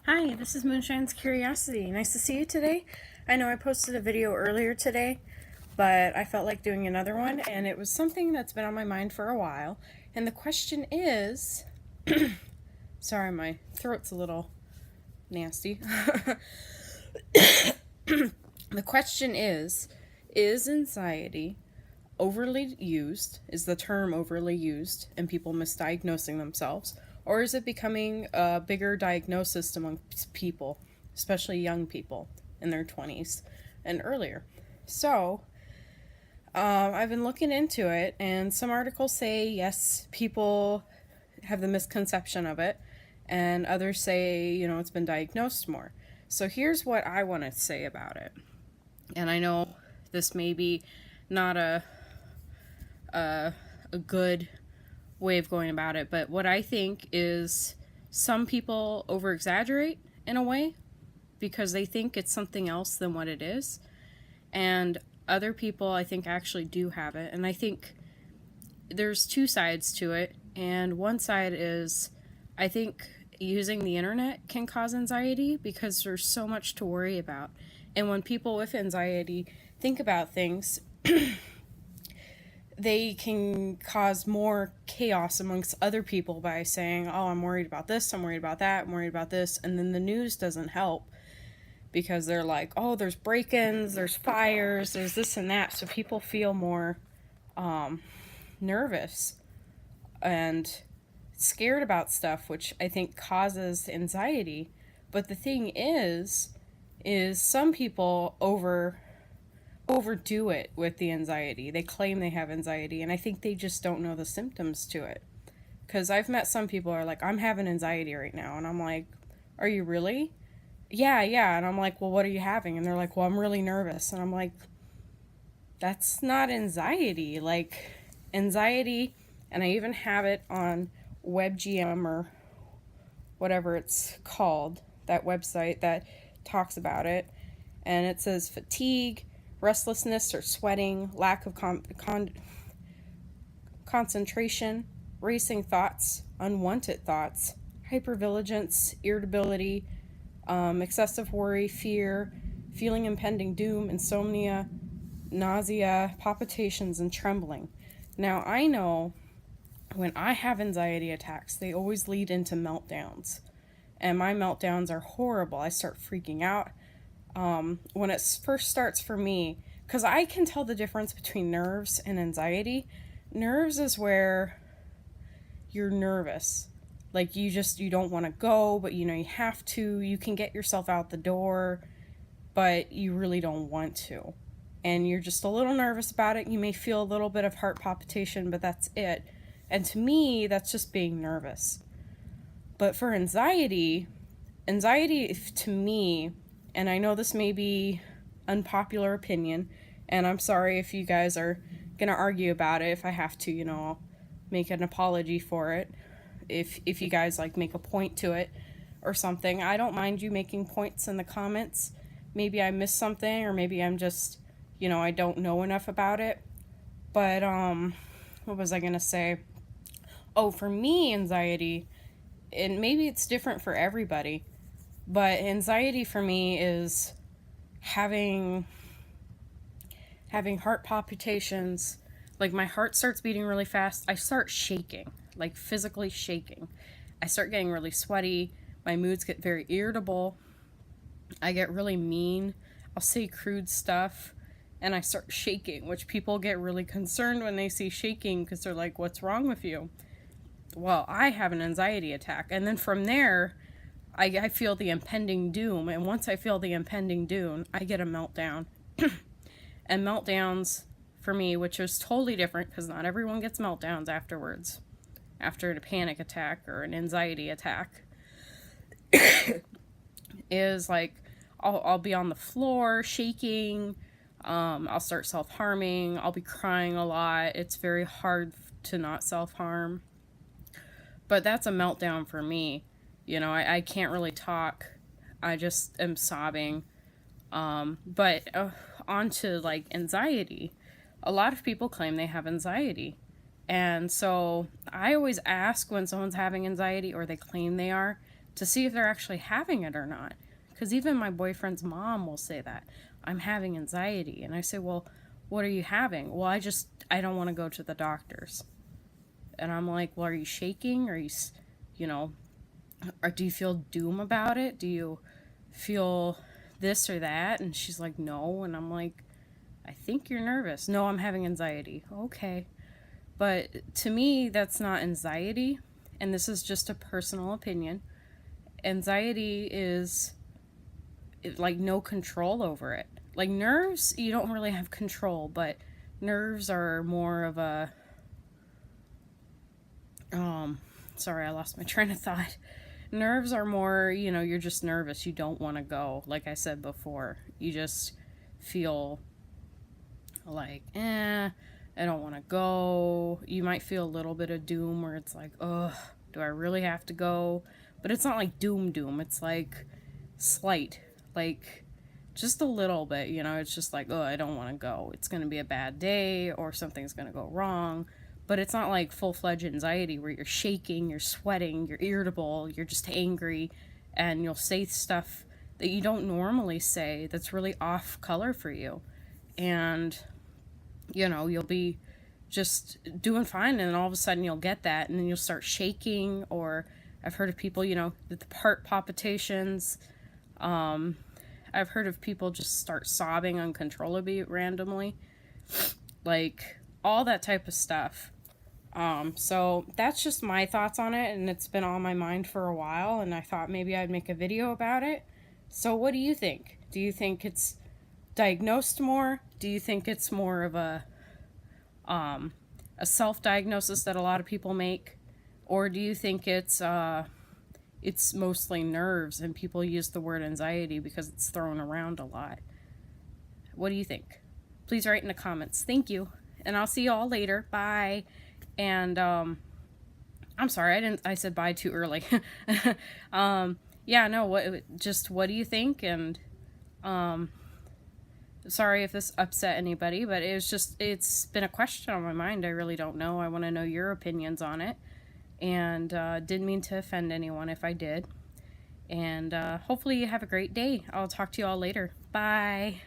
Hi, this is Moonshine's Curiosity. Nice to see you today. I know I posted a video earlier today, but I felt like doing another one, and it was something that's been on my mind for a while. And the question is sorry, my throat's a little nasty. The question is anxiety overly used? Is the term overly used and people misdiagnosing themselves? Or is it becoming a bigger diagnosis among people, especially young people in their 20s and earlier? So, I've been looking into it, and some articles say yes, people have the misconception of it, and others say, it's been diagnosed more. So, here's what I want to say about it. And I know this may be not a good way of going about it, but what I think is some people over exaggerate in a way because they think it's something else than what it is, and other people I think actually do have it. And I think there's two sides to it, and one side is I think using the internet can cause anxiety because there's so much to worry about. And when people with anxiety think about things, they can cause more chaos amongst other people by saying, oh, I'm worried about this, I'm worried about that, I'm worried about this. And then the news doesn't help because they're like, oh, there's break-ins, there's fires, there's this and that. So people feel more nervous and scared about stuff, which I think causes anxiety. But the thing is some people overdo it with the anxiety. They claim they have anxiety, and I think they just don't know the symptoms to it. Because I've met some people who are like, I'm having anxiety right now. And I'm like, are you really? Yeah. And I'm like, well, what are you having? And they're like, well, I'm really nervous. And I'm like, that's not anxiety. Like, anxiety, and I even have it on WebGM or whatever it's called, that website that talks about it. And it says fatigue, restlessness or sweating, lack of concentration, racing thoughts, unwanted thoughts, hypervigilance, irritability, excessive worry, fear, feeling impending doom, insomnia, nausea, palpitations, and trembling. Now, I know when I have anxiety attacks, they always lead into meltdowns. And my meltdowns are horrible. I start freaking out. When it first starts for me, because I can tell the difference between nerves and anxiety. Nerves is where you're nervous. Like you don't want to go, but you have to. You can get yourself out the door, but you really don't want to. And you're just a little nervous about it. You may feel a little bit of heart palpitation, but that's it. And to me, that's just being nervous. But for anxiety to me, and I know this may be unpopular opinion, and I'm sorry if you guys are going to argue about it. If I have to, I'll make an apology for it. If you guys make a point to it or something, I don't mind you making points in the comments. Maybe I missed something, or maybe I'm just, I don't know enough about it. But, what was I going to say? Oh, for me, anxiety, and maybe it's different for everybody, but anxiety for me is having heart palpitations. Like my heart starts beating really fast. I start shaking, like physically shaking. I start getting really sweaty. My moods get very irritable. I get really mean. I'll say crude stuff and I start shaking, which people get really concerned when they see shaking because they're like, what's wrong with you? Well, I have an anxiety attack. And then from there, I feel the impending doom. And once I feel the impending doom, I get a meltdown. And meltdowns, for me, which is totally different because not everyone gets meltdowns afterwards, after a panic attack or an anxiety attack, is like I'll be on the floor shaking. I'll start self-harming. I'll be crying a lot. It's very hard to not self-harm. But that's a meltdown for me. I can't really talk. I just am sobbing. But on to anxiety. A lot of people claim they have anxiety. And so I always ask when someone's having anxiety or they claim they are, to see if they're actually having it or not. Because even my boyfriend's mom will say that, I'm having anxiety. And I say, well, what are you having? Well, I don't want to go to the doctors. And I'm like, well, are you shaking? Are you, you know, or do you feel doom about it? Do you feel this or that? And she's like, no. And I'm like, I think you're nervous. No, I'm having anxiety. Okay. But to me, that's not anxiety. And this is just a personal opinion. Anxiety is like no control over it. Like nerves, you don't really have control, but nerves are more of a sorry, I lost my train of thought. Nerves are more, you're just nervous. You don't want to go. Like I said before, you just feel like, I don't want to go. You might feel a little bit of doom where it's like, ugh, do I really have to go? But it's not like doom. It's like slight, like just a little bit, it's just like, oh, I don't want to go. It's going to be a bad day or something's going to go wrong. But it's not like full-fledged anxiety where you're shaking, you're sweating, you're irritable, you're just angry, and you'll say stuff that you don't normally say that's really off color for you. And, you'll be just doing fine, and then all of a sudden you'll get that, and then you'll start shaking, or I've heard of people, the heart palpitations. I've heard of people just start sobbing uncontrollably randomly. Like, all that type of stuff. So that's just my thoughts on it, and it's been on my mind for a while, and I thought maybe I'd make a video about it. So what do you think? Do you think it's diagnosed more? Do you think it's more of a self-diagnosis that a lot of people make? Or do you think it's mostly nerves and people use the word anxiety because it's thrown around a lot? What do you think? Please write in the comments. Thank you. And I'll see you all later. Bye. And I'm sorry, I said bye too early. Yeah, no, what do you think? And sorry if this upset anybody, but it's been a question on my mind. I really don't know. I want to know your opinions on it. And didn't mean to offend anyone if I did. And hopefully you have a great day. I'll talk to you all later. Bye.